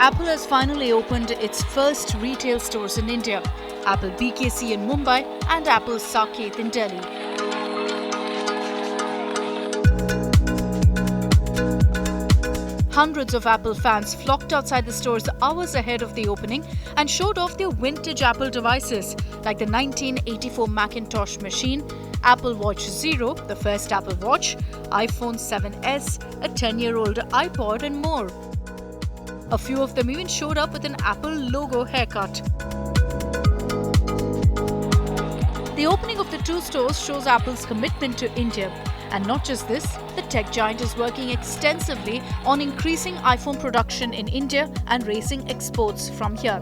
Apple has finally opened its first retail stores in India, Apple BKC in Mumbai and Apple Saket in Delhi. Hundreds of Apple fans flocked outside the stores hours ahead of the opening and showed off their vintage Apple devices like the 1984 Macintosh machine, Apple Watch Zero, the first Apple Watch, iPhone 7s, a 10-year-old iPod and more. A few of them even showed up with an Apple logo haircut. The opening of the two stores shows Apple's commitment to India. And not just this, the tech giant is working extensively on increasing iPhone production in India and raising exports from here.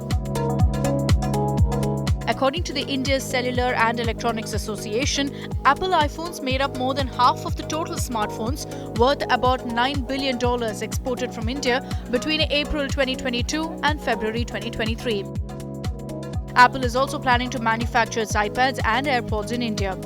According to the India's Cellular and Electronics Association, Apple iPhones made up more than half of the total smartphones, worth about $9 billion exported from India between April 2022 and February 2023. Apple is also planning to manufacture its iPads and AirPods in India.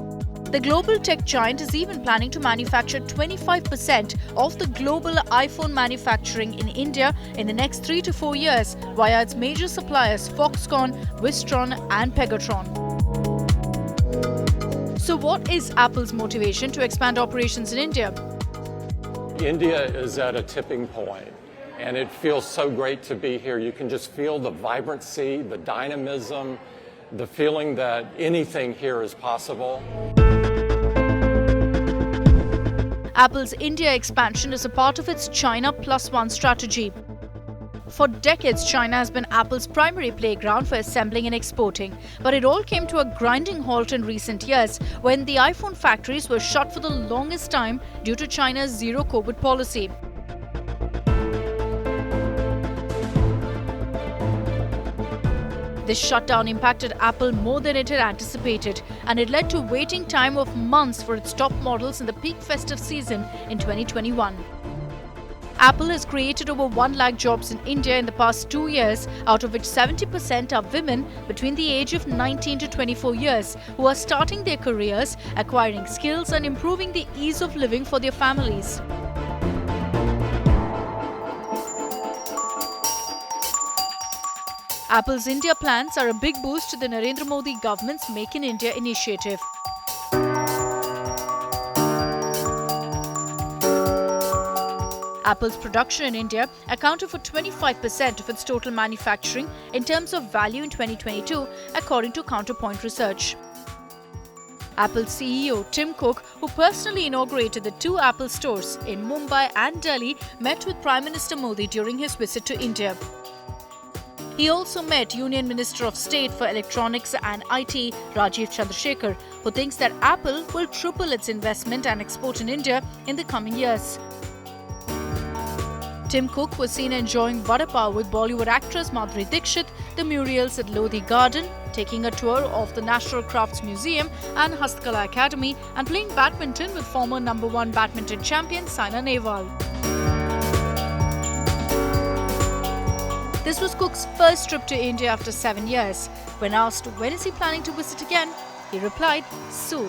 The global tech giant is even planning to manufacture 25% of the global iPhone manufacturing in India in the next 3 to 4 years via its major suppliers Foxconn, Wistron and Pegatron. So what is Apple's motivation to expand operations in India? India is at a tipping point, and it feels so great to be here. You can just feel the vibrancy, the dynamism, the feeling that anything here is possible. Apple's India expansion is a part of its China Plus One strategy. For decades, China has been Apple's primary playground for assembling and exporting. But it all came to a grinding halt in recent years when the iPhone factories were shut for the longest time due to China's zero-COVID policy. This shutdown impacted Apple more than it had anticipated, and it led to a waiting time of months for its top models in the peak festive season in 2021. Apple has created over 1 lakh jobs in India in the past 2 years, out of which 70% are women between the age of 19 to 24 years who are starting their careers, acquiring skills and improving the ease of living for their families. Apple's India plans are a big boost to the Narendra Modi government's Make in India initiative. Apple's production in India accounted for 25% of its total manufacturing in terms of value in 2022, according to Counterpoint Research. Apple CEO Tim Cook, who personally inaugurated the 2 Apple stores in Mumbai and Delhi, met with Prime Minister Modi during his visit to India. He also met Union Minister of State for Electronics and IT, Rajiv Chandrasekhar, who thinks that Apple will triple its investment and export in India in the coming years. Tim Cook was seen enjoying vada pav with Bollywood actress Madhuri Dixit, the murals at Lodi Garden, taking a tour of the National Crafts Museum and Hastkala Academy, and playing badminton with former #1 badminton champion Saina Nehwal. This was Cook's first trip to India after 7 years. When asked when is he planning to visit again, he replied, soon.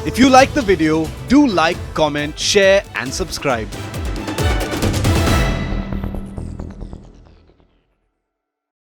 If you like the video, do like, comment, share and subscribe.